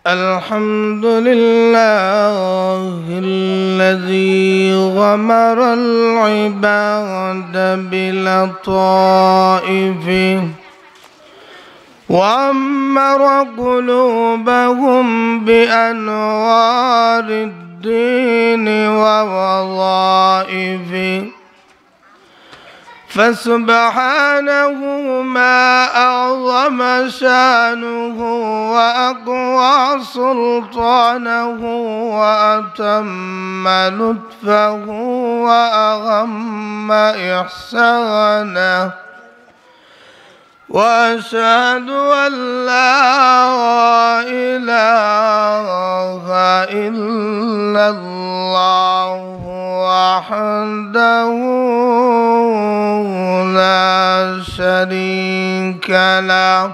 الحمد لله الذي غمر العباد بلطائف وعمر قلوبهم بأنوار الدين ووظائف، فسبحانه ما أعظم شانه وأقوى سلطانه وأتم لطفه وأغم إحسانه، وأشهد أن لا إله إلا الله وحده لا شريك له،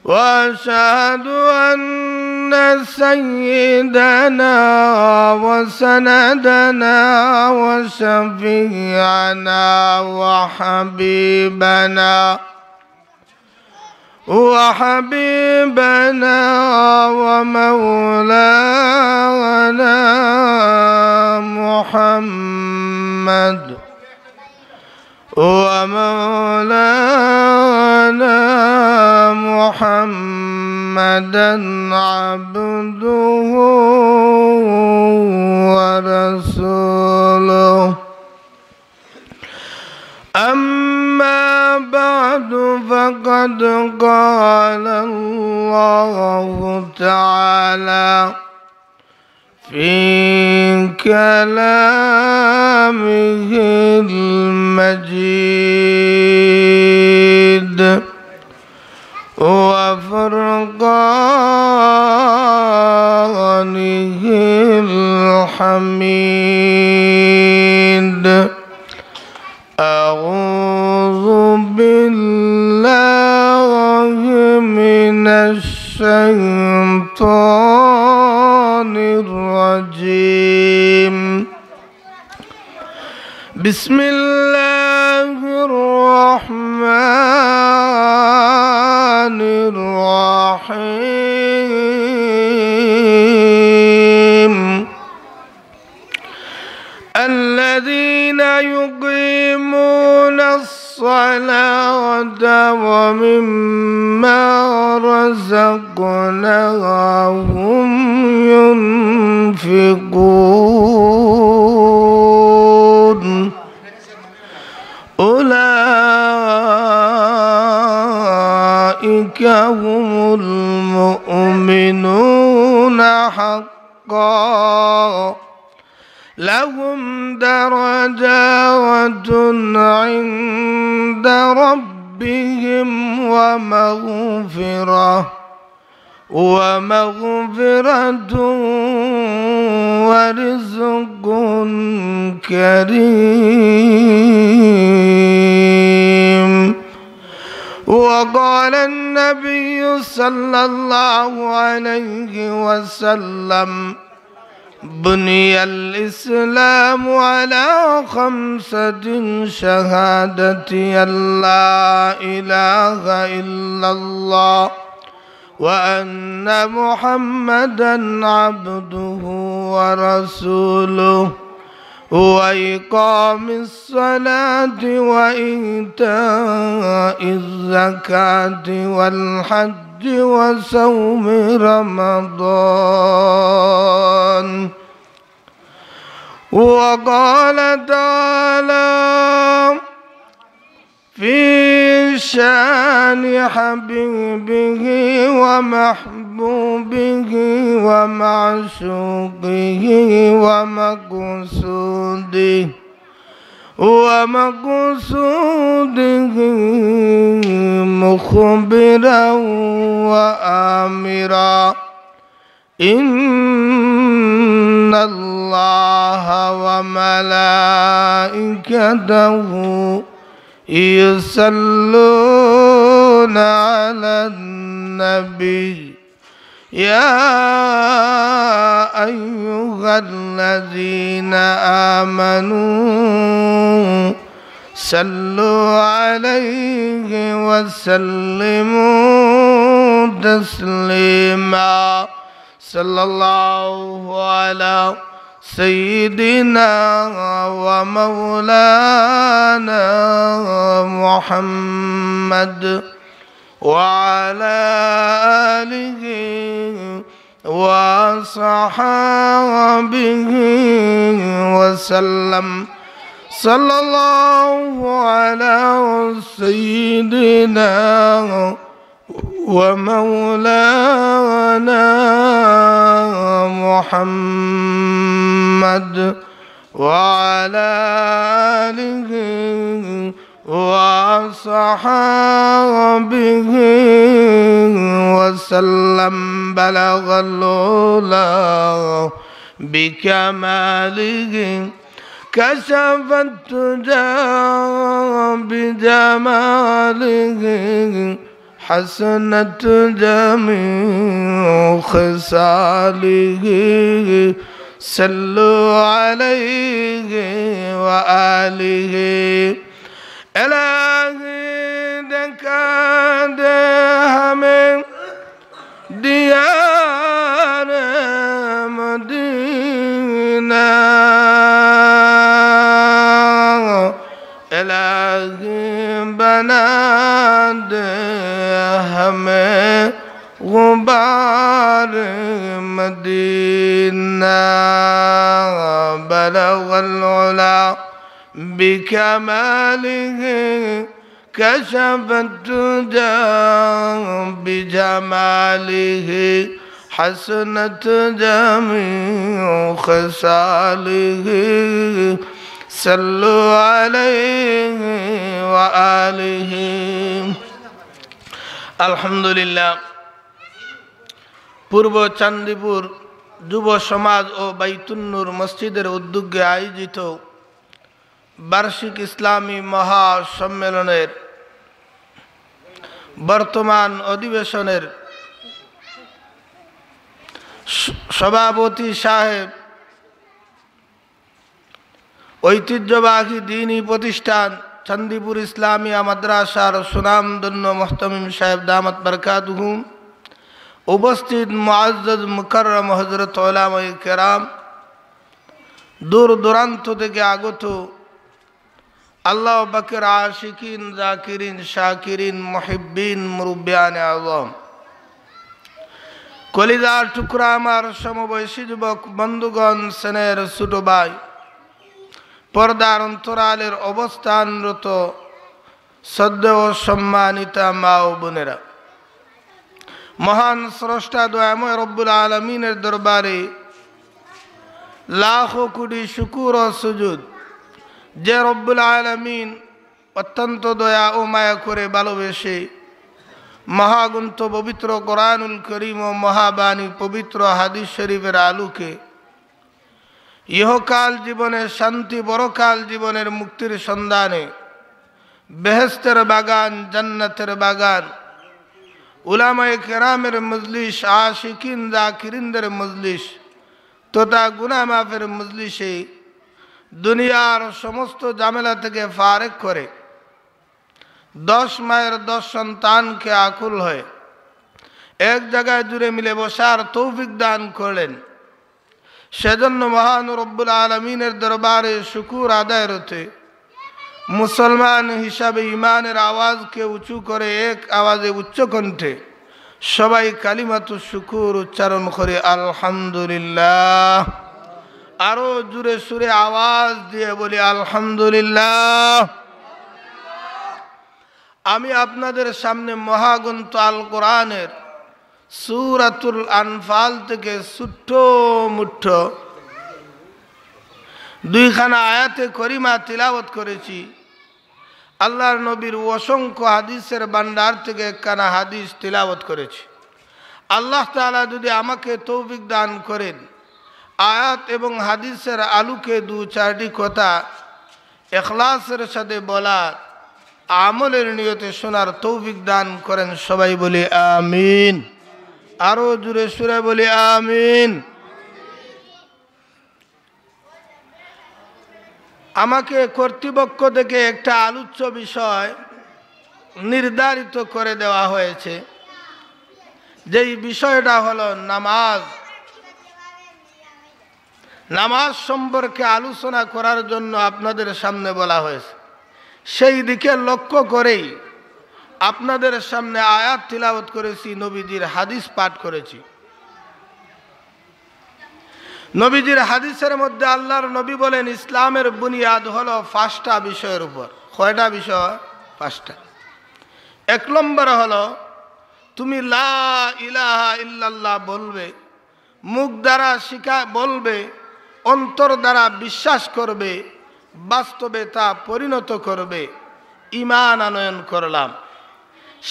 وأشهد أن سيدنا وسندنا وشفيعنا وحبيبنا ومولانا محمد محمدا عبده ورسوله. أما بعد، فقد قال الله تعالى في كلامه المجيد وفرقانه الحميد: أعوذ بالله من الشيطان الرجيم. بسم الله الرحمن الرحيم. الذين يقيمون الصلاة ومما رزقناهم ينفقون، أولئك هم المؤمنون حقا، لهم درجات عند ربهم ومغفرة ورزق كريم. وقال النبي صلى الله عليه وسلم: بني الإسلام على 5: شهادة أن لا إله إلا الله وأن محمدا عبده ورسوله، وإقام الصلاة وإيتاء الزكاة والحج وصوم رمضان. وقال تعالى في شان حبيبه ومحبوبه ومعشوقه ومقصوده مخبرا وآمرا: إن الله وملائكته يصلون على النبي، يا أيها الذين آمنوا صلوا عليه وسلموا تسليما صلى الله على سيدنا ومولانا محمد وعلى آله وصحابه وسلم صلى الله على سيدنا ومولانا محمد وعلى آله وصحابه وسلم بلغ العلا بكماله كشف الدجى بجماله حسنت جميع خصاله صلوا عليه وآله إلهي دکا دے ہمیں دیار مدینہ الہی بنا دے ہمیں غبار مدینہ بلغ العلا بكماله كشف الدجى بجماله حسنت جميع خصاله صلوا عليه وآله الحمد لله পূর্ব চান্দিপুর যুব সমাজ ও বাইতুন্নুর মসজিদের উদ্যোগে আয়োজিত বার্ষিক ইসলামী মহাসম্মেলনের বর্তমান অধিবেশনের সভাপতি সাহেব, ঐতিহ্যবাহী দ্বীনী প্রতিষ্ঠান চান্দিপুর ইসলামিয়া মাদ্রাসার সুনামধন্য মুহতামিম সাহেব দামাত বরকাতুহু, উপস্থিত মুআজ্জাজ মুকাররম হযরত উলামায়ে কেরাম, দূর দূরান্ত থেকে আগত আল্লাহ পাকের আশিকিন, জাকিরিন, শাকিরিন, মুহিব্বিন, মুরব্বিয়ানে আযম, কলিজার টুকরা আমার সমবয়সী যুবক বন্ধুগণ, স্নেহের ছোট ভাই, পর্দার অন্তরালের অবস্থানরত শ্রদ্ধেয় ও সম্মানিতা মা ও বোনেরা, মহান স্রষ্টা দয়াময় রব্বুল আলামিনের দরবারে লাখো কোটি শুকর ও সুজুদ, যে রব্বুল আলামিন অত্যন্ত দয়া ও মায়া করে ভালোবেসে মহাগ্রন্থ পবিত্র কোরআনুল করিম ও মহাবাণী পবিত্র হাদিস শরীফের আলোকে ইহকাল জীবনের শান্তি, পরকাল জীবনের মুক্তির সন্ধানে বেহেশতের বাগান, জান্নাতের বাগান, উলামায়ে কেরামের মজলিস, আশিকিন জাকিরিনদের মজলিস তথা গুনাহ মাফের মজলিসে দুনিয়ার সমস্ত ঝামেলা থেকে ফারেক করে 10 মায়ের 10 সন্তানকে আকুল হয়ে এক জায়গায় জুড়ে মিলে বসার তৌফিক দান করলেন। সেজন্য মহান রব্বুল আলামিনের দরবারে শুকর আদায় রতে মুসলমান হিসাবে ইমানের আওয়াজকে উঁচু করে এক আওয়াজে উচ্চ কণ্ঠে সবাই কালিমাতু শুকুর উচ্চারণ করে আলহামদুলিল্লাহ। আরো জুড়ে সুরে আওয়াজ দিয়ে বলি আলহামদুলিল্লাহ। আমি আপনাদের সামনে মহাগ্রন্থ আল কোরআনের সূরাতুল আনফাল থেকে ছোট্ট মুঠ্ঠ 2খানা আয়াতে করিমা তিলাওয়াত করেছি। আল্লাহর নবীর অসংখ্য হাদিসের ভান্ডার থেকে একখানা হাদিস তিলাওয়াত করেছি। আল্লাহ তাআলা যদি আমাকে তৌফিক দান করেন, আয়াত এবং হাদিসের আলোকে 2-4টি কথা ইখলাসের সাথে বলার, আমলের নিয়তে শোনার তৌফিক দান করেন, সবাই বলি আমিন। আরো জোরে সুরে বলি আমিন। আমাকে কর্তৃপক্ষ থেকে একটা আলোচ্য বিষয় নির্ধারিত করে দেওয়া হয়েছে। যেই বিষয়টা হলো নামাজ। নামাজ সম্পর্কে আলোচনা করার জন্য আপনাদের সামনে বলা হয়েছে। সেই দিকে লক্ষ্য করেই আপনাদের সামনে আয়াত তিলাওয়াত করেছি, নবীজির হাদিস পাঠ করেছি। নবীজির হাদিসের মধ্যে আল্লাহর নবী বলেন ইসলামের বুনিয়াদ হলো 5টা বিষয়ের উপর। কয়টা বিষয়? 5টা। 1 নম্বর হলো তুমি লা ইলাহা ইল্লাল্লাহ বলবে, মুখ দ্বারা বলবে, অন্তর দ্বারা বিশ্বাস করবে, বাস্তবে তা পরিণত করবে, ঈমান আনয়ন করলাম।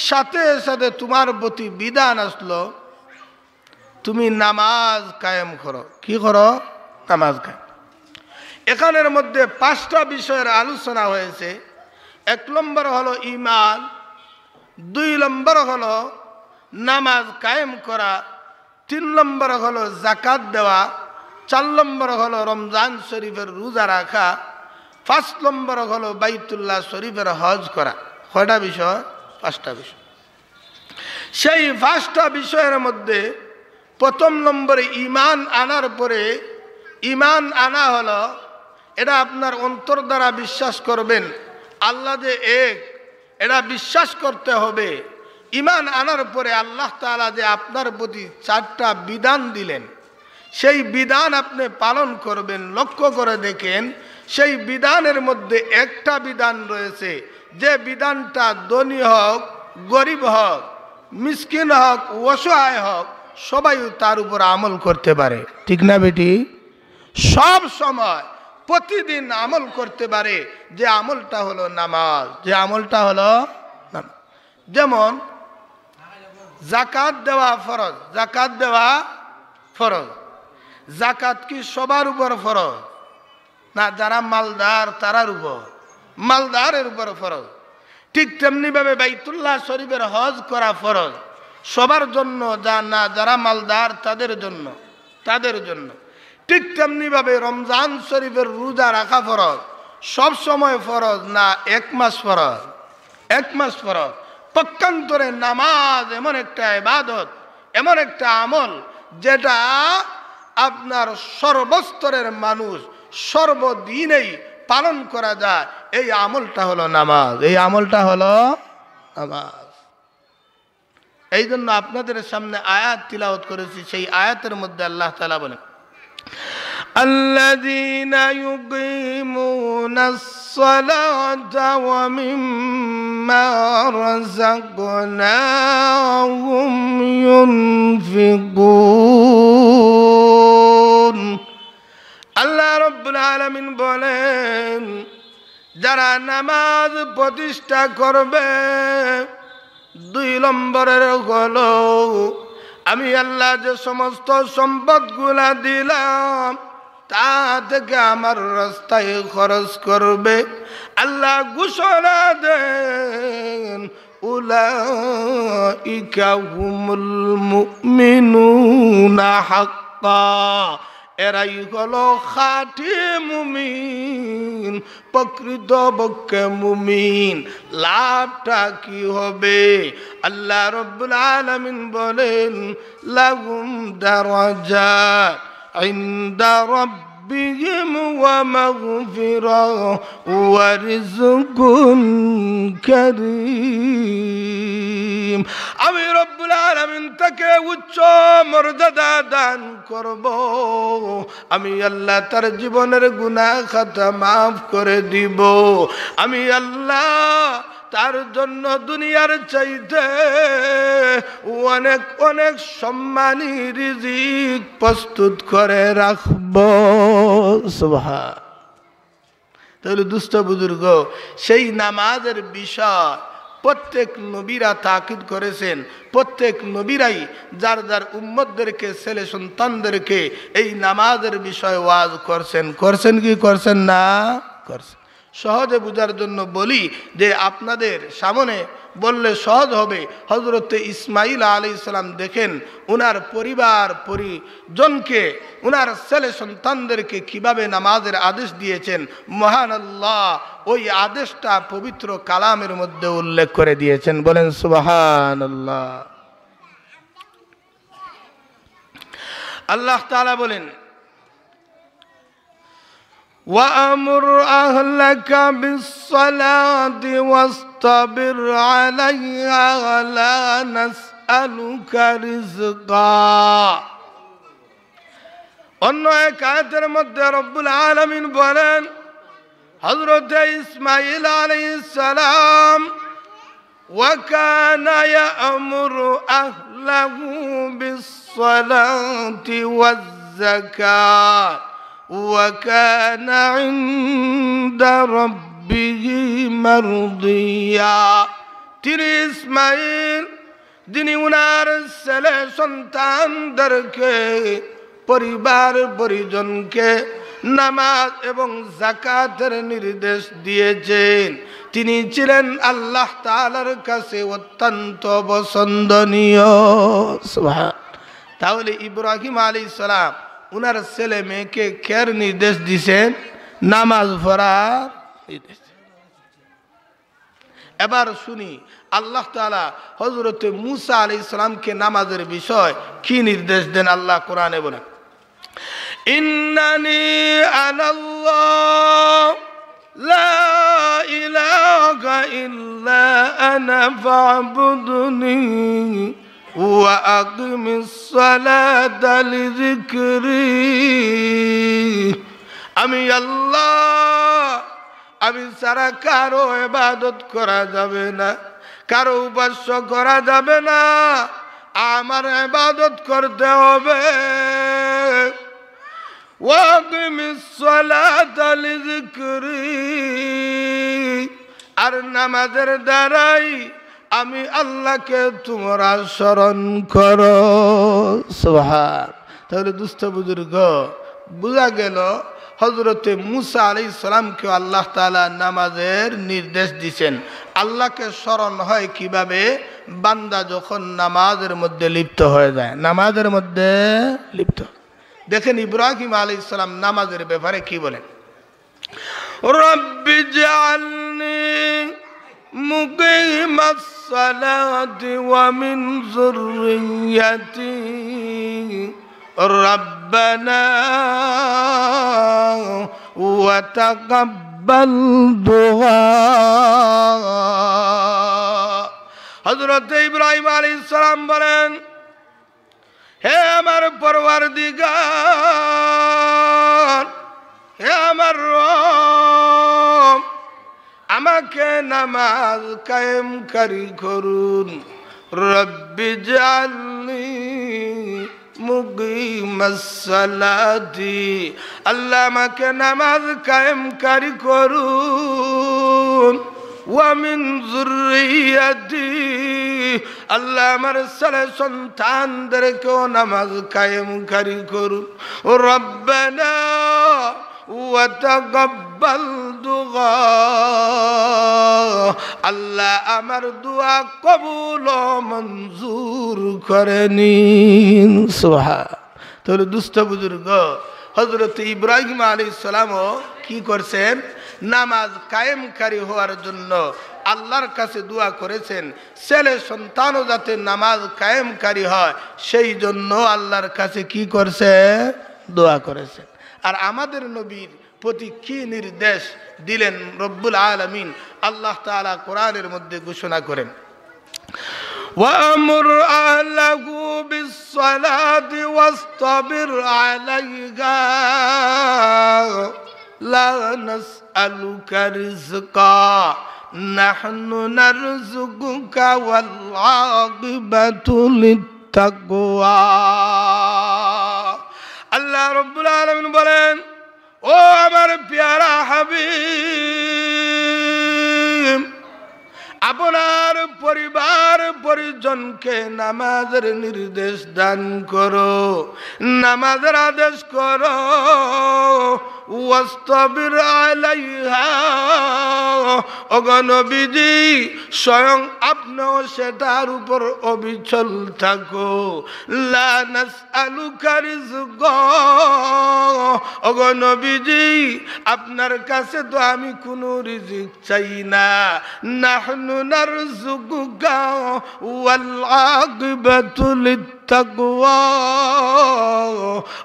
সাথে সাথে তোমার প্রতি বিধান আসলো তুমি নামাজ কায়েম করো। কি করো? নামাজ কায়েম। এখানের মধ্যে 5টা বিষয়ের আলোচনা হয়েছে। 1 নম্বর হলো ঈমান, 2 নম্বর হলো নামাজ কায়েম করা, 3 নম্বর হলো যাকাত দেওয়া, 4 নম্বর হলো রমজান শরীফের রোজা রাখা, 5 নম্বর হলো বাইতুল্লাহ শরীফের হজ করা। কয়টা বিষয়? 5টা বিষয়। সেই 5টা বিষয়ের মধ্যে 1 নম্বরে ঈমান আনার পরে, ঈমান আনা হলো এটা আপনার অন্তর দ্বারা বিশ্বাস করবেন আল্লাহ যে এক, এটা বিশ্বাস করতে হবে। ঈমান আনার পরে আল্লাহ তাআলা যে আপনার প্রতি 4টা বিধান দিলেন, সেই বিধান আপনি পালন করবেন। লক্ষ্য করে দেখেন, সেই বিধানের মধ্যে একটা বিধান রয়েছে যে বিধানটা ধনী হোক, গরিব হোক, মিসকিন হোক, অসহায় হোক, সবাই তার উপর আমল করতে পারে। ঠিক না বেটি? সব সময় প্রতিদিন আমল করতে পারে। যে আমলটা হলো নামাজ, যে আমলটা হলো নামাজ। যেমন যাকাত দেওয়া ফরজ। যাকাত দেওয়া ফরজ। যাকাত কি সবার উপর ফরজ? না, যারা মালদার তারার উপর, মালদারের উপর ফরজ। ঠিক তেমনি ভাবে বাইতুল্লাহ শরীফের হজ করা ফরজ সবার জন্য, না যারা মালদার তাদের জন্য। ঠিক তেমনি ভাবে রমজান শরীফের রোজা রাখা ফরজ, সব সময় ফরজ না, 1 মাস ফরজ। 1 মাস ফরজ। পক্ষান্তরে নামাজ এমন একটা ইবাদত, এমন একটা আমল যেটা আপনার সর্বস্তরের মানুষ সর্বদিনেই পালন করা যায়। এই আমলটা হলো নামাজ। এই আমলটা হলো নামাজ। এই জন্য আপনাদের সামনে আয়াত তিলাওয়াত করেছি। সেই আয়াতের মধ্যে আল্লাহ তাআলা বলেন الذين يقيمون الصلاة ومما رزقناهم ينفقون। আল্লাহ রাব্বুল আলামিন বলেন যারা নামাজ প্রতিষ্ঠা করবে, 2 নম্বরের হলো আমি আল্লাহ যে সমস্ত সম্পদগুলা দিলাম তা থেকে আমার রাস্তায় খরচ করবে। আল্লাহ ঘোষণা দেন উলাইকা হুমুল মুমিনুনা হাক্কা, এরাই হলো খাঁটি মুমিন, প্রকৃত পক্ষে মুমিন। লাভটা কি হবে? আল্লাহ রাব্বুল আলামিন বলেন লাহুম দারাজাত ইনদা রাব্বিহিম ওয়া মাগফিরাহ ওয়া রিজকুন কারীম। আমি রব্বুল আলামিন তাকে উচ্চ মর্যাদা দান করব। আমি আল্লাহ তার জীবনের গুনাহ খাতা মাফ করে দিব। আমি আল্লাহ তার জন্য দুনিয়ার চাইতে অনেক অনেক সম্মানী রিজিক প্রস্তুত করে রাখব। সুবহান। তাহলে দুষ্ট বুজুর্গ, সেই নামাজের বিষয় প্রত্যেক নবীরা তাকিদ করেছেন। প্রত্যেক নবীরাই যার যার উম্মতদেরকে, ছেলে সন্তানদেরকে এই নামাজের বিষয়ে ওয়াজ করছেন। করছেন কি করছেন না? করছেন। সহজে বুঝার জন্য বলি যে আপনাদের সামনে বললে সহজ হবে। হযরতে ইসমাঈল আলাইহিস সালাম দেখেন উনার পরিজনকে, উনার ছেলে সন্তানদেরকে কিভাবে নামাজের আদেশ দিয়েছেন। মহান আল্লাহ ওই আদেশটা পবিত্র কালামের মধ্যে উল্লেখ করে দিয়েছেন। বলেন সুবহানাল্লাহ। আল্লাহ তাআলা বলেন وَأَمُرْ أَهْلَكَ بِالصَّلَاةِ وَاصْطَبِرْ عَلَيْهَا لَا نَسْأَلُكَ رِزْقًا অন্য এক আয়াতের মধ্যে রব্বুল আলামিন বলেন হযরত ইসমাঈল আলাইহিস সালাম وَكَانَ يَأْمُرُ أَهْلَهُ بِالصَّلَاةِ وَالزَّكَاةِ وَكَانَ عِندَ رَبِّهِ مَرْضِيًّا তিনি ইসমাঈল যিনি উনার ছেলে সন্তানদেরকে পরিবার পরিজনকে নামাজ এবং যাকাতের নির্দেশ দিয়েছেন তিনি ছিলেন আল্লাহ তাআলার কাছে অত্যন্ত পছন্দনীয় সুবহান। তাহলে ইব্রাহিম আলাইহিস সালাম উনার ছেলে মেয়েকে খের নির্দেশ দিয়েছেন নামাজ পড়ার নির্দেশ। এবার শুনি আল্লাহ তাআলা হযরত মূসা আলাইহিস সালামকে নামাজের বিষয় কি নির্দেশ দেন আল্লাহ কোরআনে বলেন ইন্নানি আনাল্লাহ লা ইলাহা ইল্লা আনা ফা'বুদনি ওয়া আকিমিস সালাতা লিযিকরি আমি আল্লাহ আমি ছাড়া কারো ইবাদত করা যাবে না কারো উপাস্য করা যাবে না আমার ইবাদত করতে হবে ওয়াকিমিস সালাতা লিযিকরি আর নামাজের দ্বারাই আমি আল্লাহকে তোমরা স্মরণ করো সুবহান। তাহলে দুস্থ বুজুর্গ বুঝা গেল হযরতে মূসা আলাইহিস সালামকে আল্লাহ তাআলা নামাজের নির্দেশ দিয়েছেন। আল্লাহকে স্মরণ হয় কিভাবে বান্দা যখন নামাজের মধ্যে লিপ্ত হয়ে যায় নামাজের মধ্যে লিপ্ত। দেখেন ইব্রাহিম আলাইহিস সালাম নামাজের ব্যাপারে কি বলেন রব্বি জাআলনি মুকিমাস সালাতি ওয়া মিন যুররিয়্যাতি রব্বানা ওয়া তাকাব্বাল দুআ। হযরত ইব্রাহিম আলাইহিস সালাম বলেন হে আমার পরওয়ারদিগার হে আমার রব আমাকে নামাজ কায়েমকারী করুন রব্বি জাআলনি মুকিমাস সালাতি আল্লাহ আমাকে নামাজ কায়েমকারী করুন ওয়া মিন যুররিয়্যাতি আল্লাহ আমার ছেলে সন্তানদেরকেও নামাজ কায়েমকারী করুন রব্বানা ওয়া তাকাব্বাল দুআ আল্লাহ আমার দোয়া কবুল ও মঞ্জুর করে নিন সুবহান। তাহলে দুস্থ বুজুর্গ হযরত ইব্রাহিম আলাইহিস সালামও কি করছেন নামাজ কায়েমকারী হওয়ার জন্য আল্লাহর কাছে দোয়া করেছেন ছেলে সন্তানও যাতে নামাজ কায়েমকারী হয় সেই জন্য আল্লাহর কাছে কি করছে দোয়া করেছেন। আর আমাদের নবীর প্রতি কি নির্দেশ দিলেন রব্বুল আলামিন আল্লাহ তাআলা কোরআনের মধ্যে ঘোষণা করেন وَأَمُرْ أَهْلَهُ بِالصَّلَاةِ وَاصْطَبِرْ عَلَيْهَا لَا نَسْأَلُكَ رِزْقًا نَحْنُ نَرْزُقُكَ وَالْعَاقِبَةُ لِلتَّقْوَى। আল্লাহ রব্বুল আলামিন বলেন ও আমার প্যারা হাবিব আপনার পরিবার পরিজনকে নামাজের নির্দেশ দান করো নামাজের আদেশ করো ওয়াস্তাবির আলাইহা ওগো নবীজি স্বয়ং আপনিও সেটার উপর অবিচল থাকো লা নাসআলুকা রিজকা ওগো নবীজি আপনার কাছে তো আমি কোনো রিজিক চাই না নাহনু নারযুকুকা নারযুকুকা ওয়াল আকিবাতু লিত্তাকওয়া।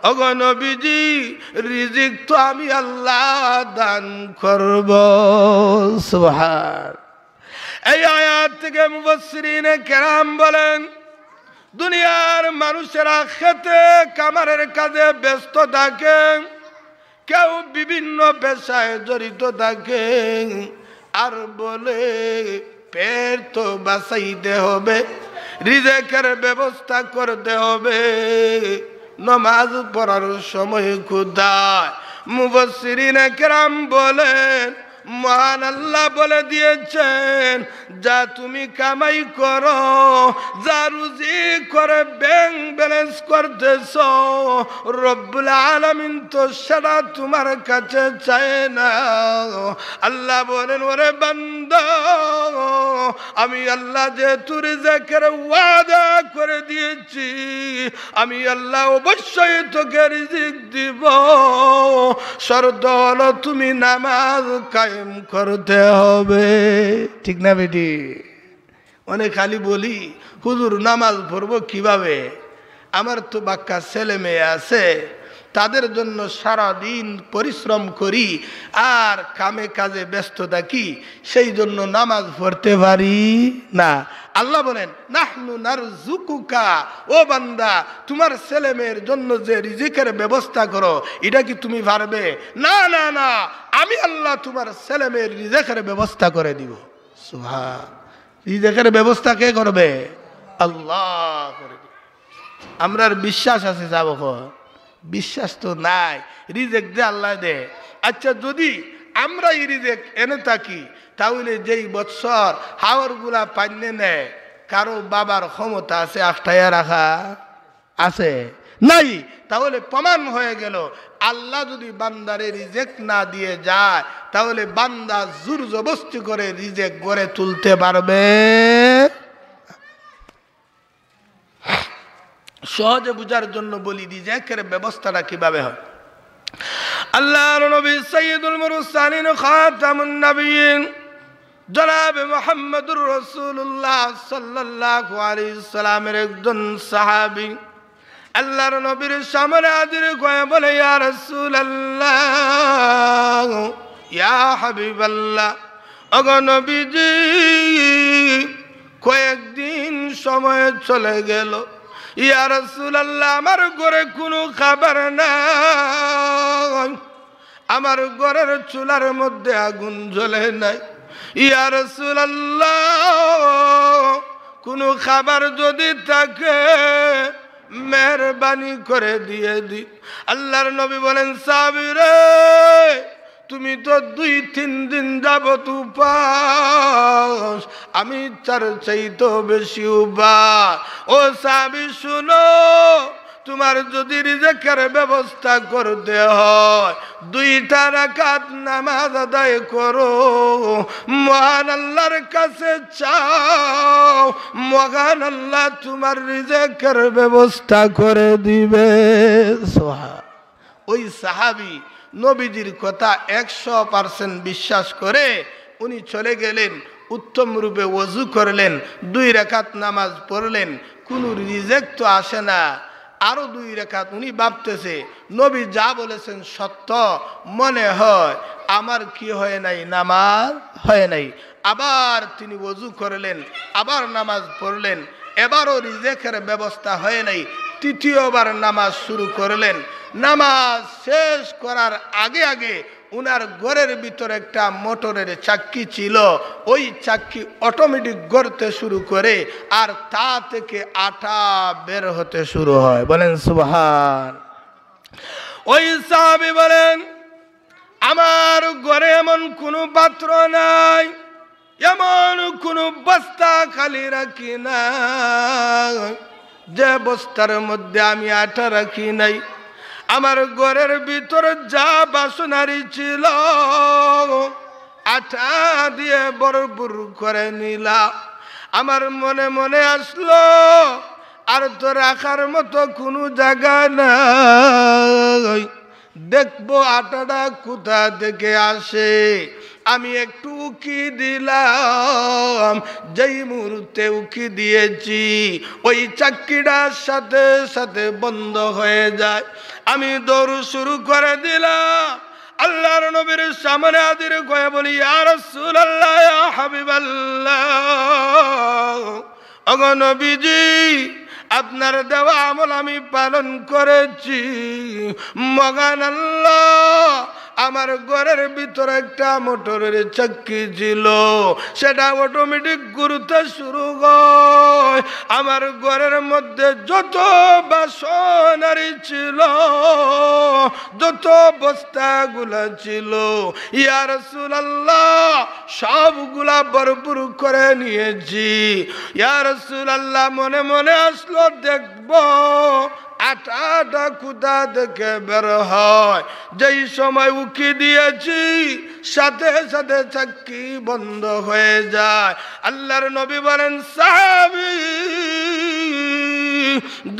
ওগো নবীজি, রিজিক তো আমি আল্লাহ দান করব। সুবহান। এই আয়াত থেকে মুফাসসিরিনে কেরাম বলেন, দুনিয়ার মানুষেরা খেতে কামারের কাজে ব্যস্ত থাকে, কেউ বিভিন্ন পেশায় জড়িত থাকে, আর বলে পেট তো বাঁচাইতে হবে, রিজিকের ব্যবস্থা করতে হবে, নামাজ পড়ার সময় কোথায়? মুফাসসিরিনে কেরাম বলেন, মহান আল্লাহ বলে দিয়েছেন, যা তুমি কামাই করো, যা রুজি করে ব্যাংক ব্যালেন্স করতেছ, রব্বুল আলামিন তো সেটা তোমার কাছে চায় না। আল্লাহ বলেন, ওরে বান্দা, আমি আল্লাহ যেহেতু রিজিকের ওয়াদা করে দিয়েছি, আমি আল্লাহ অবশ্যই তোকে রিজিক দিব। শর্ত হলো তুমি নামাজ কায়েম করতে হবে। ঠিক না বেটি? অনেক খালি বলি, হুজুর নামাজ পড়বো কিভাবে? আমার তো বাক্কা ছেলে মেয়ে আছে, তাদের জন্য সারা দিন পরিশ্রম করি আর কামে কাজে ব্যস্ত থাকি, সেই জন্য নামাজ পড়তে পারি না। আল্লাহ বলেন, নাহনু নারযুকুকা, ও বান্দা, তোমার ছেলে মেয়ের জন্য যে রিজিকের ব্যবস্থা করো, এটা কি তুমি পারবে? না না না, আমি আল্লাহ তোমার ছেলে মেয়ের রিজিকের ব্যবস্থা করে দিব। সুবহান। রিজিকের ব্যবস্থা কে করবে? আল্লাহ করে দিবে। আমরার বিশ্বাস আছে যাব? বিশ্বাস তো নাই। রিজিক যে আল্লাহ দে। আচ্ছা, যদি আমরা এই রিজিক এনে থাকি, তাহলে যেই বৎসর হাওয়ারগুলা পাইনে নেয়, কারো বাবার ক্ষমতা আছে আটটাইয়া রাখা? আছে? নাই। তাহলে প্রমাণ হয়ে গেল, আল্লাহ যদি বান্দারে রিজিক না দিয়ে যায়, তাহলে বান্দা জোর জবরদস্তি করে রিজিক গড়ে তুলতে পারবে। সহজে বুঝার জন্য বলি, রিজিকের ব্যবস্থাটা কিভাবে হয়। আল্লাহর নবী সাইয়্যিদুল মুরসালিন খাতামুন নবিয়্যিন জনাব মুহাম্মদুর রাসূলুল্লাহ সাল্লাল্লাহু আলাইহি সাল্লামের একজন সাহাবী আল্লাহর নবীর সামনে হাজির হয়ে বলে, ইয়া রাসূলুল্লাহ, ইয়া হাবিবাল্লাহ, ওগো নবীজি, কয়েকদিন সময় চলে গেল, ইয়া রাসূলুল্লাহ, আমার ঘরে কোনো খাবার নাই, আমার ঘরের চুলার মধ্যে আগুন জ্বলে নাই। ইয়া রাসূলুল্লাহ, কোনো খাবার যদি থাকে মেহরবানি করে দিয়ে দি। আল্লাহর নবী বলেন, সাহাবী রে, তুমি তো 2-3 দিন যাবত উপাস, আমি তার চাইতেও বেশি উপাস। ও সাহাবী শুনো, তোমার যদি রিজিকের ব্যবস্থা করতে হয়, 2টা রাকাত নামাজ আদায় করো, মহান আল্লাহর কাছে চাও, মহান আল্লাহ তোমার রিজিকের ব্যবস্থা করে দিবে। সুবহান। ওই সাহাবী নবীজির কথা 100% বিশ্বাস করে উনি চলে গেলেন, উত্তম রূপে ওযু করলেন, 2 রাকাত নামাজ পড়লেন। কোনো রিজিক তো আসে না, আরো 2 রাকাত উনি ভাবতেছে, নবী যা বলেছেন সত্য, মনে হয় আমার কি হয় নাই, নামাজ হয় নাই। আবার তিনি ওযু করলেন, আবার নামাজ পড়লেন, এবারও রিজিকের ব্যবস্থা হয় নাই। তৃতীয়বার নামাজ শুরু করলেন। নামাজ শেষ করার আগে আগে উনার ঘরের ভিতরে একটা মোটরের চাক্কি ছিল, ওই চাক্কি অটোমেটিক গড়তে শুরু করে, আর তা থেকে আটা বের হতে শুরু হয়। বলেন সুবহান। ওই সাহাবী বলেন, আমার ঘরে এমন কোনো পাত্র নাই, এমন কোনো বস্তা খালি রাখি না যে বস্তার মধ্যে আমি আটা রাখি নাই। আমার ঘরের ভিতরে যা বাসনারি ছিল আটা দিয়ে ভরপুর করে নিলাম। আমার মনে মনে আসলো, আর তো রাখার মতো কোনো জায়গা নাই, দেখবো আটাটা কোথা থেকে আসে। আমি একটু উকি দিলাম, যেই মুহূর্তে উকি দিয়েছি ওই চাক্কিটার সাথে সাথে বন্ধ হয়ে যায়। আমি দৌড় শুরু করে দিলাম, আল্লাহর নবীর সামনে হাজির হয়ে বলি, ইয়া রাসূলুল্লাহ, ইয়া হাবিবাল্লাহ, ওগো নবীজি, আপনার দেওয়া আমল আমি পালন করেছি। মগান আল্লাহ, আমার ঘরের ভিতরে একটা মোটরের চাক্কি ছিল, সেটা অটোমেটিক ঘুরতে শুরু হয়। আমার ঘরের মধ্যে যত বাসনারি ছিল, যত বস্তাগুলা ছিল, ইয়া রাসূলুল্লাহ, সবগুলা ভরপুর করে নিয়েছি। ইয়া রাসূলুল্লাহ, মনে মনে আসলো দেখবো আটাটা কোথা থেকে বের হয়। যেই সময় উকি দিয়েছি সাথে সাথে চাক্কি বন্ধ হয়ে যায়। আল্লাহর নবী বলেন, সাহাবী,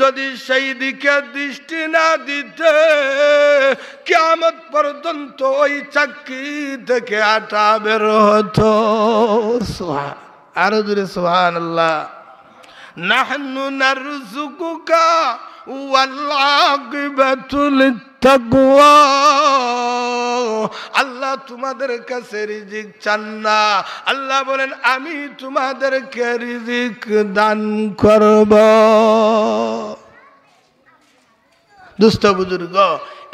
যদি সেই দিকে দৃষ্টি না দিতে কিয়ামত পর্যন্ত ওই চাক্কি থেকে আটা বের হতো। আরো জোরে সুবহানাল্লাহ। নাহনু নারযুকুকা ওয়াল আকিবাতু লিত্তাকওয়া। আল্লাহ তোমাদের কাছে রিজিক চান না, আল্লাহ বলেন আমি তোমাদেরকে রিজিক দান করব। দুস্থ বুজুর্গ,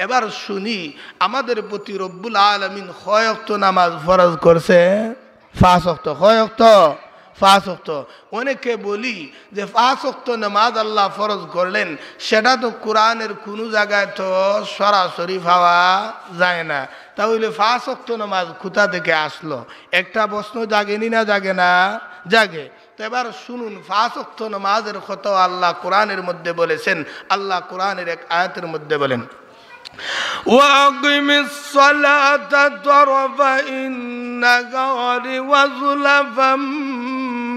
এবার শুনি আমাদের প্রতি রব্বুল আলামিন কয় ওয়াক্ত নামাজ ফরজ করছে? 5 ওয়াক্ত। কয় ওয়াক্ত? 5 ওয়াক্ত। অনেকে বলি যে 5 ওয়াক্ত নামাজ আল্লাহ ফরজ করলেন, সেটা তো কোরআনের কোনো জায়গায় তো সরাসরি পাওয়া যায় না। তাহলে 5 ওয়াক্ত নামাজ কোথা থেকে আসলো? একটা প্রশ্ন জাগেনি না জাগে না? জাগে। তো এবার শুনুন 5 ওয়াক্ত নামাজের কথা আল্লাহ কোরআনের মধ্যে বলেছেন। আল্লাহ কোরআনের এক আয়াতের মধ্যে বলেন, وَأَقِمِ الصَّلَاةَ طَرَفَيِ النَّهَارِ وَزُلَفًا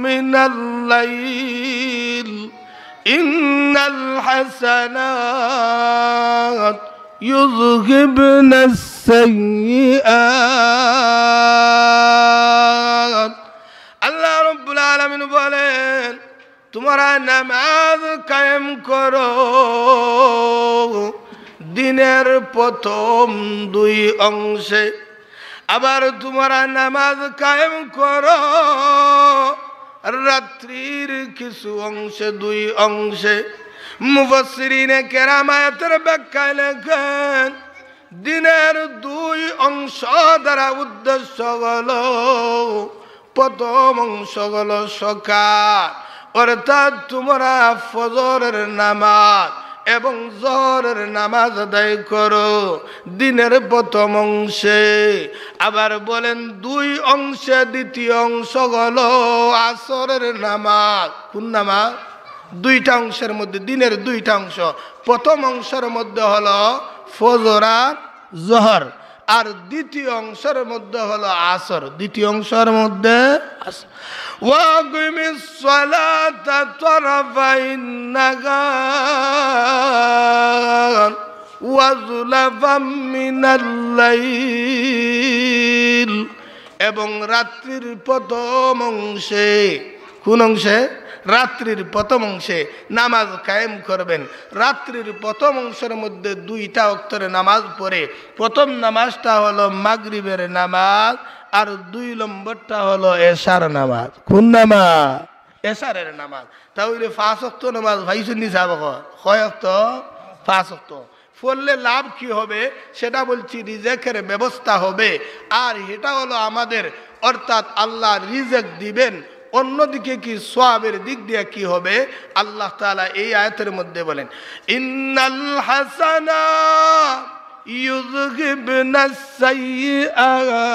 مِّنَ اللَّيْلِ إِنَّ الْحَسَنَاتِ يُذْهِبْنَ السَّيِّئَاتِ। আল্লাহ রাব্বুল আলামিন বলেন, তোমরা নামাজ কায়েম করো দিনের প্রথম 2 অংশে, আবার তোমরা নামাজ কায়েম করো রাত্রির কিছু অংশে, 2 অংশে। মুফাসসিরিনে কেরাম আয়াতের ব্যাখ্যায় লেখেন, দিনের 2 অংশ দ্বারা উদ্দেশ্য হলো, প্রথম অংশ হলো সকাল, অর্থাৎ তোমরা ফজরের নামাজ এবং জোহরের নামাজ আদায় করো দিনের প্রথম অংশে। আবার বলেন 2 অংশে দ্বিতীয় অংশ হলো আসরের নামাজ। কোন নামাজ? 2টা অংশের মধ্যে, দিনের 2টা অংশ। প্রথম অংশের মধ্যে হলো ফজর আর জোহর, আর দ্বিতীয় অংশের মধ্যে হলো আসর। দ্বিতীয় অংশের মধ্যে আসর। ওয়াকিমিস সালাতা তারাফাইন নাহার ওয়া যুলাফাম মিনাল লাইল। এবং রাত্রির প্রথম অংশে, কোন অংশে? রাত্রির প্রথম অংশে নামাজ কায়েম করবেন। রাত্রির প্রথম অংশের মধ্যে 2টা ওয়াক্তের নামাজ পড়ে, প্রথম নামাজটা হলো মাগরিবের নামাজ, আর 2 নম্বরটা হলো এশার নামাজ। কোন নামাজ? এশারের নামাজ। তাহলে 5 ওয়াক্ত নামাজ ভাইছেন নি সাহেব? কয় ওয়াক্ত? 5 ওয়াক্ত। পড়লে লাভ কি হবে সেটা বলছি, রিজেকের ব্যবস্থা হবে। আর এটা হলো আমাদের, অর্থাৎ আল্লাহ রিজেক দিবেন। অন্যদিকে কি সওয়াবের দিক দিয়ে কি হবে? আল্লাহ তাআলা এই আয়াতের মধ্যে বলেন, ইন্নাল হাসানা ইউযহিবনাস সাইয়্যাত।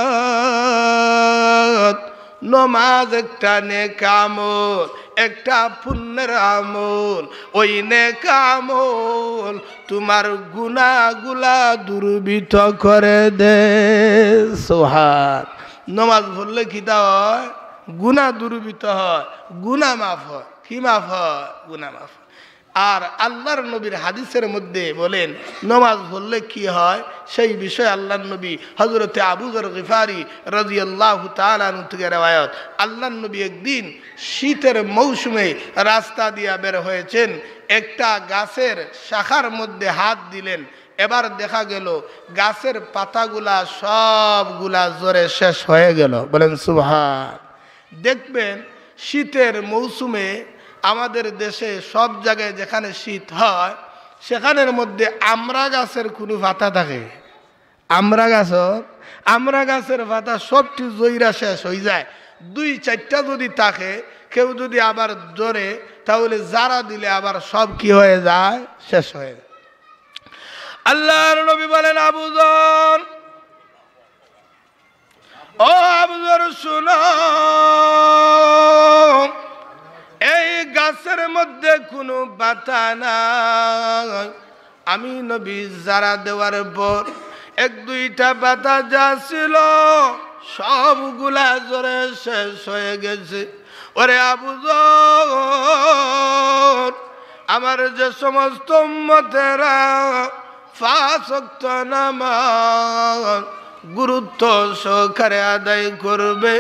নামাজ একটা নেক আমল, একটা পুণ্যের আমল। ওই নেক আমল তোমার গুনাহগুলা দূরীভূত করে দে। সুবহান। নামাজ পড়লে কি হয়? গুনাহ দূরীভূত হয়, গুনাহ মাফ হয়। কি মাফ হয়? গুনাহ মাফ হয়। আর আল্লাহর নবীর হাদিসের মধ্যে বলেন নামাজ পড়লে কি হয় সেই বিষয়ে আল্লাহর নবী হযরতে আবু যর গিফারি রাদিয়াল্লাহু তাআলা আনহু থেকে রওয়ায়াত। আল্লাহর নবী একদিন শীতের মৌসুমে রাস্তা দিয়ে বের হয়েছেন, একটা গাছের শাখার মধ্যে হাত দিলেন। এবার দেখা গেল গাছের পাতাগুলা সবগুলা জ্বরে শেষ হয়ে গেল। বলেন সুবহান। দেখবেন শীতের মৌসুমে আমাদের দেশে সব জায়গায় যেখানে শীত হয় সেখানের মধ্যে আমড়া গাছের কোনো পাতা থাকে, আমড়া গাছের পাতা সবটি জইরা শেষ হয়ে যায়। 2-4টা যদি থাকে, কেউ যদি আবার জ্বরে তাহলে জারা দিলে আবার সব কি হয়ে যায়, শেষ হয়ে যায়। আল্লাহর নবী বলেন আবু যর, ও আবু যর শুনো, এই গাছের মধ্যে কোনো পাতা নাই। আমি নবী জারা দেওয়ার পর 1-2টা পাতা যা ছিল সবগুলা জ্বরে শেষ হয়ে গেছে। ওরে আবু যর, আমার যে সমস্ত উম্মতেরা 5 ওয়াক্ত নামাজ গুরুত্ব সহকারে আদায় করবে,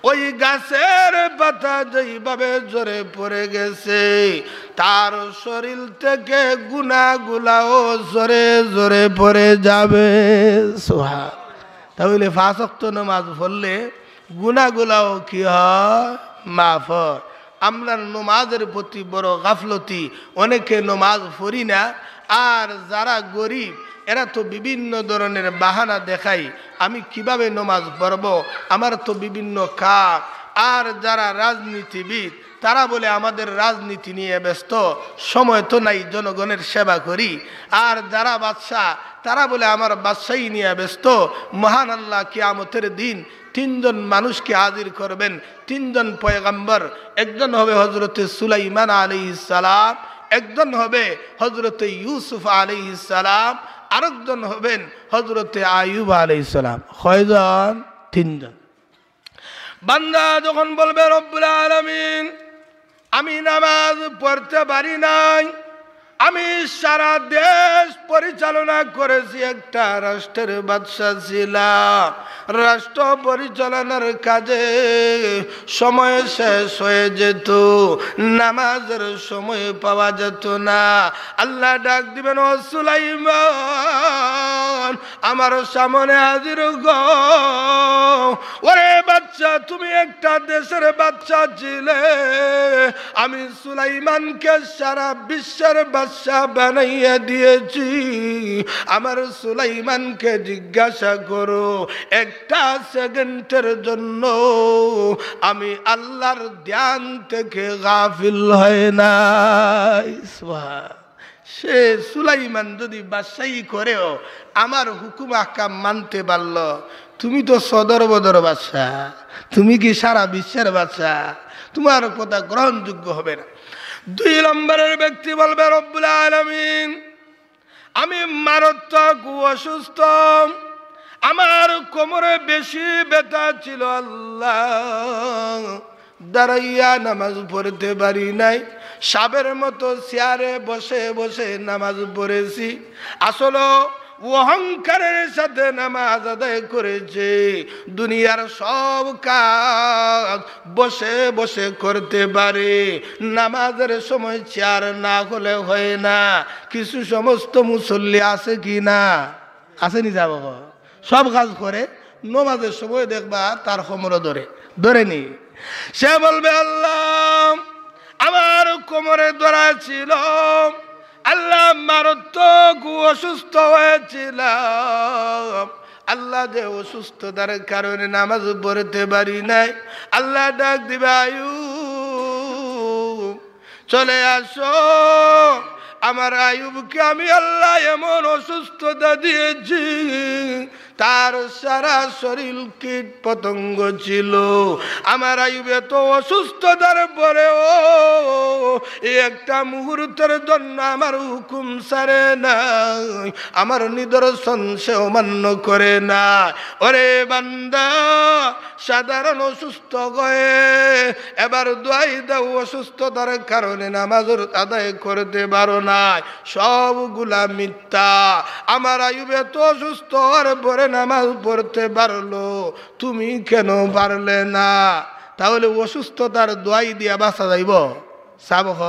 ওই গাছের পাতা যেইভাবে জ্বরে পড়ে গেছে তার শরীর থেকে গুনাহগুলাও জ্বরে জ্বরে পড়ে যাবে। সুবহান। তাহলে 5 ওয়াক্ত নামাজ পড়লে গুনাহগুলাও কি হয়, মাফ হয়। আমরা নামাজের প্রতি বড় গাফলতি, অনেকে নামাজ পড়ি না। আর যারা গরিব এরা তো বিভিন্ন ধরনের বাহানা দেখায়, আমি কিভাবে নামাজ পড়ব, আমার তো বিভিন্ন কাজ। আর যারা রাজনীতিবিদ তারা বলে আমাদের রাজনীতি নিয়ে ব্যস্ত, সময় তো নাই, জনগণের সেবা করি। আর যারা বাদশাহ তারা বলে আমার বাদশাহী নিয়ে ব্যস্ত। মহান আল্লাহ কিয়ামতের দিন 3 জন মানুষকে হাজির করবেন, 3 জন পয়গম্বর। একজন হবে হযরতে সুলাইমান আলাইহিস সালাম, একজন হবে হযরতে ইউসুফ আলাইহিস সালাম, আরেকজন হবেন হযরতে আইয়ুব আলাইহিস সালাম। কয়জন? 3 জন। বান্দা যখন বলবে রব্বুল আলামিন আমি নামাজ পড়তে পারি নাই, আমি সারা দেশ পরিচালনা করেছি, একটা রাষ্ট্রের বাদশা ছিলাম, রাষ্ট্র পরিচালনার কাজে সময় শেষ হয়ে যেত, নামাজের সময় পাওয়া যেত না। আল্লাহ ডাক দিবেন, ও সুলাইমান আমার সামনে হাজির গো। ওরে বাচ্চা, তুমি একটা দেশের বাচ্চা ছিলে, আমি সুলাইমানকে সারা বিশ্বের বাদশা বানাইয়া দিয়েছি। আমার সুলাইমানকে জিজ্ঞাসা করো, একটা সেকেন্ডের জন্য আমি আল্লাহর ধ্যান থেকে গাফিল হয় নাই। সে সুলাইমান যদি বাদশাহী করেও আমার হুকুম আহকাম মানতে পারল, তুমি তো সদর বদর বাদশা, তুমি কি সারা বিশ্বের বাদশা, তোমার কথা গ্রহণযোগ্য হবে না। 2 নম্বরের ব্যক্তি বলবে রব্বুল আলামিন আমি মারাত্মক অসুস্থ, আমার কোমরে বেশি ব্যথা ছিল, আল্লাহ দাঁড়াইয়া নামাজ পড়তে পারি নাই, সাবের মতো চেয়ারে বসে বসে নামাজ পড়েছি। আসলে অহংকারের সাথে নামাজ আদায় করেছে, দুনিয়ার সব কাজ বসে বসে করতে পারে, নামাজের সময় চেয়ার না হলে হয় না। কিছু সমস্ত মুসল্লি আছে কি না, আসেনি যাব, সব কাজ করে, নামাজের সময় দেখবা তার কোমরে ধরেনি। সে বলবে আল্লাহ আমার কোমরে ধরা ছিল, আল্লাহ মারাত্মক অসুস্থ হয়েছিলাম, আল্লাহ যে অসুস্থতার কারণে নামাজ পড়তে পারি নাই। আল্লাহ ডাক দিবে আইয়ুব চলে আসো, আমার আইয়ুবকে আমি আল্লাহ এমন অসুস্থতা দিয়েছি তার সারা শরীর কীট পতঙ্গ ছিল। আমার আইয়ুব এত অসুস্থতার পরেও একটা মুহূর্তের জন্য আমার হুকুম ছাড়ে নাই, আমার নিদর্শন সে অমান্য করে না। ওরে বান্দা, সাধারণ অসুস্থ গয়ে এবার দোয়াই দাও, অসুস্থতার কারণে নামাজ আদায় করতে পারো না, সবগুলা মিথ্যা। আমার আইয়ুব এত অসুস্থ হওয়ার পরে নামাজ পড়তে পারলো, তুমি কেন পারলে না? তাহলে অসুস্থতার দোয়াই দিয়া বাঁচা যাইব? সাবহ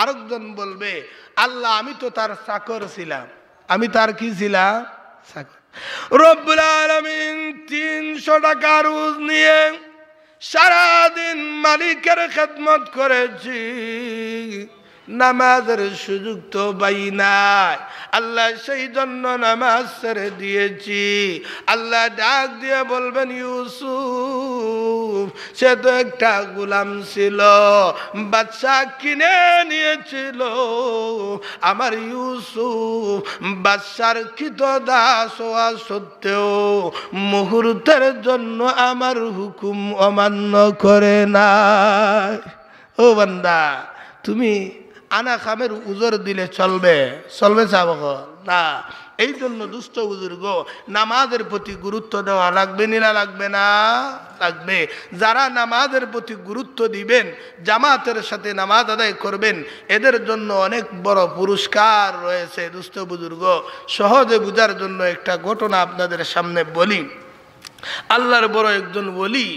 আরেকজন বলবে, আল্লাহ আমি তো তার চাকর ছিলাম। আমি তার কি ছিলাম? চাকর। রব্বুল আলামিন 300 টাকা রোজ নিয়ে সারাদিন মালিকের খেদমত করেছি, নামাজের সুযোগ তো পাই নাই। আল্লাহ সেই জন্য নামাজ ছেড়ে দিয়েছি। আল্লাহ ডাক দিয়ে বলবেন, ইউসুফ সে তো একটা গোলাম ছিল, বাদশা কিনে নিয়েছিল। আমার ইউসুফ বাদশার কৃত দাস হওয়া সত্ত্বেও মুহূর্তের জন্য আমার হুকুম অমান্য করে না। ও বান্দা, তুমি আনা খামের উজর দিলে চলবে? চলবে চাবক না। এই জন্য দুষ্ট বুজুর্গ, নামাজের প্রতি গুরুত্ব দেওয়া লাগবে না? লাগবে না? লাগবে। যারা নামাজের প্রতি গুরুত্ব দিবেন, জামাতের সাথে নামাজ আদায় করবেন, এদের জন্য অনেক বড় পুরস্কার রয়েছে। দুষ্ট বুজুর্গ, সহজে বুঝার জন্য একটা ঘটনা আপনাদের সামনে বলি। আল্লাহর বড় একজন ওলি,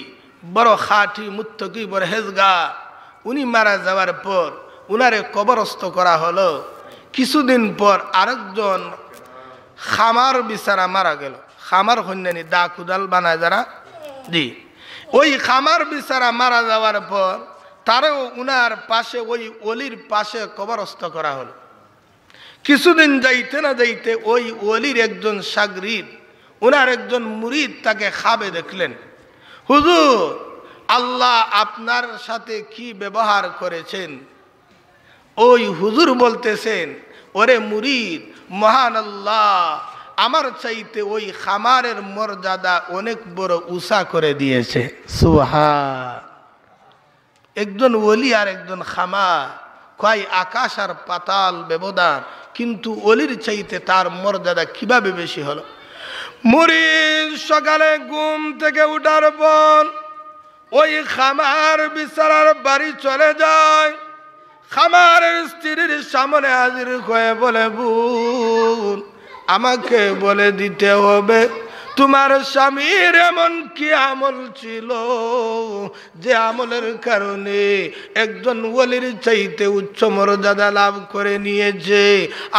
বড় খাঁটি মুত্তকি পরহেজগার, উনি মারা যাওয়ার পর উনারে কবরস্থ করা হলো। কিছুদিন পর আরেকজন খামার বিচারা মারা গেল। খামার হন্যানি দা কুদাল বানায় যারা, জি, ওই খামার বিচারা মারা যাওয়ার পর তারও উনার পাশে, ওই অলির পাশে কবরস্থ করা হলো। কিছুদিন যাইতে না যাইতে ওই অলির একজন শাগরিদ, উনার একজন মুরিদ তাকে খাবে দেখলেন, হুজুর আল্লাহ আপনার সাথে কি ব্যবহার করেছেন? ওই হুজুর বলতেছেন, ওরে মুরিদ, মহান আল্লাহ আমার চাইতে ওই খামারের মর্যাদা অনেক বড় উঁচা করে দিয়েছে। সুবহান। একজন ওলি আর একজন খামার, কয় আকাশ আর পাতাল ব্যবধান, কিন্তু অলির চাইতে তার মর্যাদা কিভাবে বেশি হলো? মুরিদ সকালে ঘুম থেকে উঠার পর ওই খামার বিচারার বাড়ি চলে যায়। খামারের স্ত্রীর সামনে হাজির হয়ে বলে, বোন আমাকে বলে দিতে হবে তোমার স্বামীর এমন কি আমল ছিল যে আমলের কারণে একজন ওলির চাইতে উচ্চ মর্যাদা লাভ করে নিয়েছে,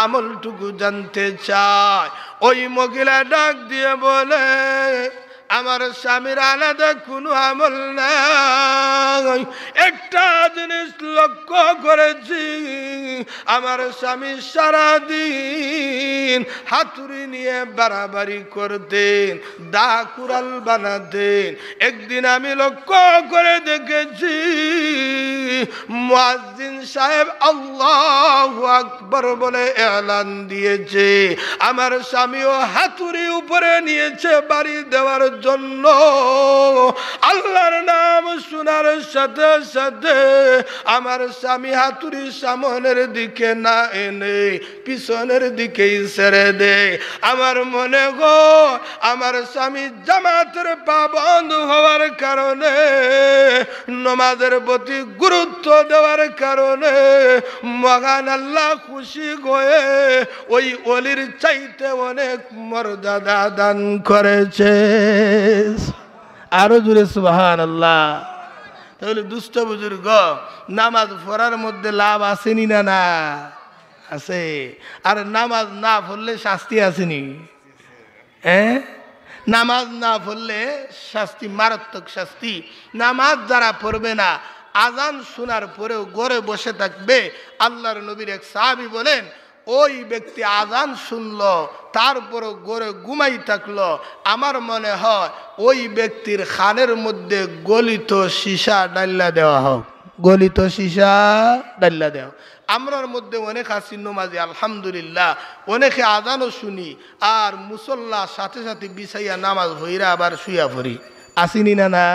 আমলটুকু জানতে চায়। ওই মহিলা ডাক দিয়ে বলে, আমার স্বামীর আলাদা কোনো আমল নাই, একটা জিনিস লক্ষ্য করেছি, আমার স্বামী সারাদিন হাতুড়ি নিয়ে বাড়াবাড়ি করতেন, দা কুড়াল বানাতেন। একদিন আমি লক্ষ্য করে দেখেছি, মুয়াজ্জিন সাহেব আল্লাহু আকবার বলে এলান দিয়েছে, আমার স্বামীও হাতুড়ি উপরে নিয়েছে বাড়ি দেওয়ার জন্য। আল্লাহর নাম শোনার সাথে সাথে আমার স্বামী হাতুড়ি সামনের দিকে না এনে পিছনের দিকেই ছেড়ে দেয়। আমার মনে গো, আমার স্বামী জামাতের পাবন্দ হওয়ার কারণে, নামাজের প্রতি গুরুত্ব দেওয়ার কারণে মহান আল্লাহ খুশি হয়ে ওই ওলির চাইতে অনেক মর্যাদা দান করেছে। আরো জুড়ে সুবহানাল্লাহ। তাহলে দুষ্ট বুজুর্গ, নামাজ পড়ার মধ্যে লাভ আসেনি না? না আছে। আর নামাজ না পড়লে শাস্তি আসেনি? নামাজ না পড়লে শাস্তি, মারাত্মক শাস্তি। নামাজ যারা পড়বে না, আজান শোনার পরেও ঘরে বসে থাকবে, আল্লাহর নবীর এক সাহাবী বলেন, ওই ব্যক্তি আজান শুনলো তারপরও ঘরে ঘুমাই থাকলো, আমার মনে হয় ওই ব্যক্তির খানের মধ্যে গলিত সীসা ডাল্লা দেওয়া হোক, গলিত সীসা ডাল্লা দেওয়া। আমরার মধ্যে অনেক আছি নমাজি আলহামদুলিল্লাহ, অনেকে আজানও শুনি আর মুসল্লা সাথে সাথে বিছাইয়া নামাজ হইরা আবার শুয়া পড়ি। আসিনি না? না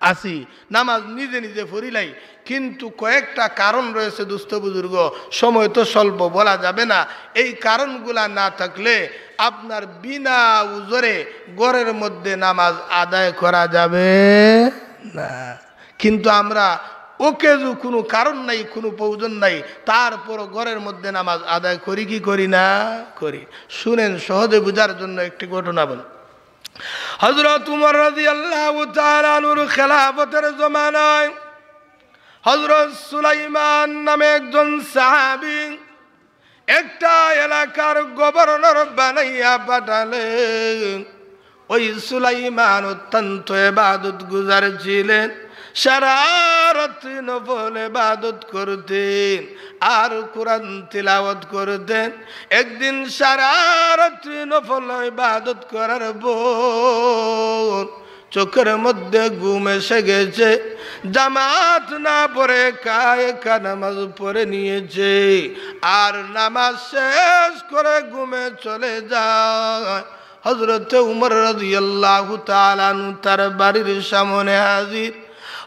আসি, নামাজ নিজে নিজে পড়িলাই, কিন্তু কয়েকটা কারণ রয়েছে দুস্থ বুজুর্গ, সময় তো স্বল্প, বলা যাবে না। এই কারণগুলা না থাকলে আপনার বিনা উজরে ঘরের মধ্যে নামাজ আদায় করা যাবে না। কিন্তু আমরা ওকে কোনো কারণ নাই, কোনো প্রয়োজন নাই, তারপর ঘরের মধ্যে নামাজ আদায় করি কি করি না? করি। শুনেন, সহজে বোঝার জন্য একটি ঘটনা বল। হযরত উমর রাদিয়াল্লাহু তাআলা আনহুর খেলাফতের জমানায় হযরত সুলাইমান নামে একজন সাহাবী একটা এলাকার গভর্নর বানাইয়া পাঠালেন। ওই সুলাইমান অত্যন্ত ইবাদত গুজার ছিলেন, সারা রাত্রি নফল ইবাদত করতেন আর কোরআন তিলাওয়াত করতেন। একদিন সারা রাত্রি নফল ইবাদত করার পর চোখের মধ্যে ঘুম এসে গেছে, জামাত না পড়ে একা নামাজ পড়ে নিয়েছে, আর নামাজ শেষ করে ঘুমে চলে যায়। হযরত উমর রাদিয়াল্লাহু তাআলা আনহু তার বাড়ির সামনে হাজির।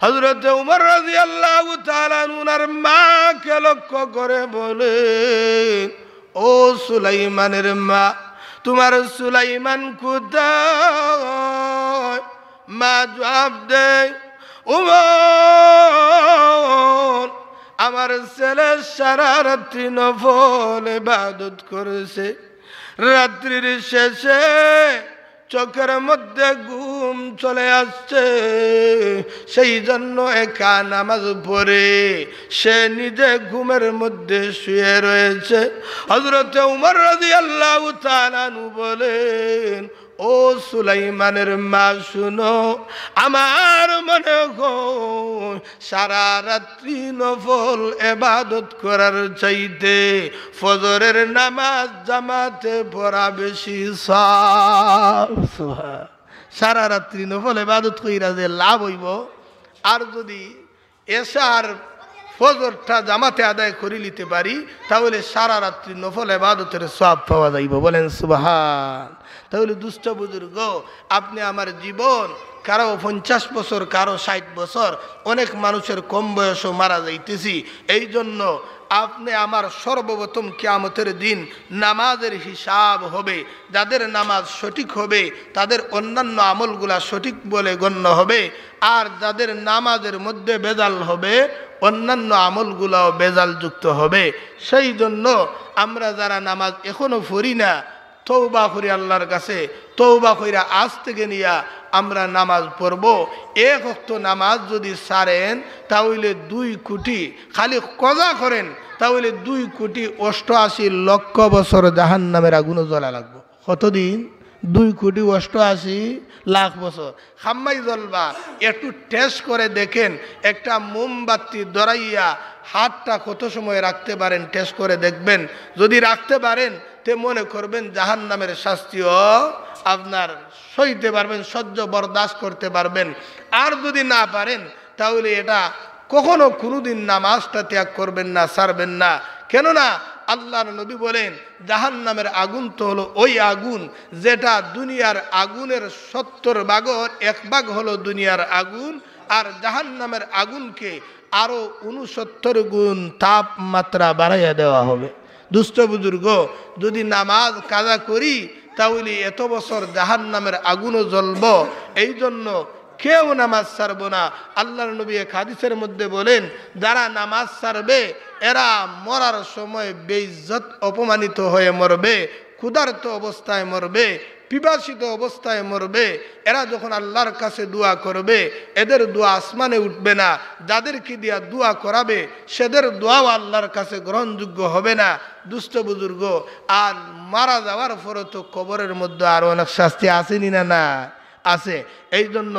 হযরত উমর রাদিয়াল্লাহু তাআলা আনহুর মাকে লক্ষ্য করে বলে, ও সুলাইমানের মা, তোমার সুলাইমান কোথায়? মা জবাব দেয়, উমর, আমার ছেলে সারা রাত্রি নফল ইবাদত করেছে, রাত্রির শেষে চোখের মধ্যে ঘুম চলে আসছে, সেই জন্য একা নামাজ পড়ে সে নিজে ঘুমের মধ্যে শুয়ে রয়েছে। হযরত উমর রাদিয়াল্লাহু তাআলা আনহু বলেন, ও সুলাইমানের মা, শুনো, আমার মনে হয় সারা রাত্রি নফল ইবাদত করার চাইতে ফজরের নামাজ জামাতে পড়া বেশি সওয়াব। সারা রাত্রি নফল ইবাদত কইরা যে লাভ হইব, আর যদি এশার ফজরটা জামাতে আদায় করে নিতে পারি, তাহলে সারা রাত্রি নফল ইবাদতের সওয়াব পাওয়া যাইব। বলেন সুবহান। তাহলে দুষ্ট বুজুর্গ, আপনি আমার জীবন, কারো 50 বছর, কারো 60 বছর, অনেক মানুষের কম বয়সও মারা যাইতেছি। এই জন্য আপনি আমার সর্বপ্রথম কিয়ামতের দিন নামাজের হিসাব হবে। যাদের নামাজ সঠিক হবে তাদের অন্যান্য আমলগুলা সঠিক বলে গণ্য হবে, আর যাদের নামাজের মধ্যে বেজাল হবে অন্যান্য আমলগুলাও বেজালযুক্ত হবে। সেই জন্য আমরা যারা নামাজ এখনো পড়ি না, তওবা করি আল্লাহর কাছে, তওবা কইরা আজ থেকে নিয়া আমরা নামাজ পড়ব। এক ওয়াক্ত নামাজ যদি ছাড়েন তাহলে 2 কোটি, খালি কজা করেন তাহলে 2,88,00,000 বছর জাহান্নামের আগুনে জ্বলা লাগবে। কতদিন? 2,88,00,000 বছর খাম্মাই জ্বলবা। একটু টেস্ট করে দেখেন, একটা মোমবাতি ধরাইয়া হাতটা কত সময় রাখতে পারেন, টেস্ট করে দেখবেন। যদি রাখতে পারেন তে মনে করবেন জাহান্নামের শাস্তিও আপনার সইতে পারবেন, সহ্য বরদাস্ত করতে পারবেন। আর যদি না পারেন তাহলে এটা কখনো কোনোদিন নামাজটা ত্যাগ করবেন না, ছাড়বেন না। কেননা আল্লাহর নবী বলেন, জাহান্নামের আগুন তো হলো ওই আগুন যেটা দুনিয়ার আগুনের 70 ভাগের 1 ভাগ হলো দুনিয়ার আগুন, আর জাহান্নামের আগুনকে আরো 69 গুণ তাপমাত্রা বাড়াইয়া দেওয়া হবে। দুষ্ট বুজুর্গ, যদি নামাজ কাজা করি তাহলে এত বছর জাহান্নামের আগুনও জ্বলব। এই জন্য কেউ নামাজ ছাড়ব না। আল্লাহর নবী এক হাদিসের মধ্যে বলেন, যারা নামাজ ছাড়বে এরা মরার সময় বেইজ্জত অপমানিত হয়ে মরবে, ক্ষুধার্ত অবস্থায় মরবে, পিপাসিত অবস্থায় মরবে। এরা যখন আল্লাহর কাছে দোয়া করবে এদের দোয়া আসমানে উঠবে না, যাদেরকে দিয়া দোয়া করাবে সেদের দোয়াও আল্লাহর কাছে গ্রহণযোগ্য হবে না। দুষ্ট বুজুর্গ, আর মারা যাওয়ার পরে তো কবরের মধ্যে আরো অনেক শাস্তি আসেনি না? না আছে। এই জন্য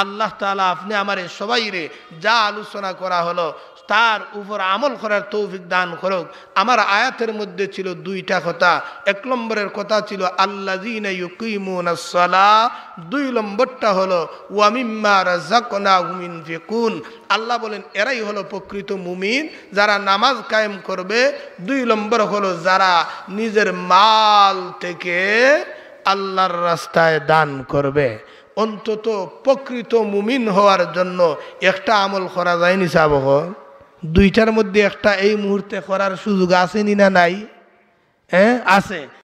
আল্লাহ তাআলা আপনি আমারে সবাই রে যা আলোচনা করা হলো তার উপর আমল করার তৌফিক দান করুক। আমার আয়াতের মধ্যে ছিল দুইটা কথা। এক নম্বরের কথা ছিল আল্লাযীনা ইউকিমুনাস সালাহ, দুই নম্বরটা হলো ওয়া মিম্মা রাযাকনাহুম ইউনফিকুন। আল্লাহ বলেন এরাই হলো প্রকৃত মুমিন, যারা নামাজ কায়েম করবে। দুই নম্বর হলো যারা নিজের মাল থেকে আল্লাহর রাস্তায় দান করবে। অন্তত প্রকৃত মুমিন হওয়ার জন্য একটা আমল করা যায়নি সাবক, দুইটার মধ্যে একটা এই মুহূর্তে করার সুযোগ আসেনি না নাই? হ্যাঁ আছে।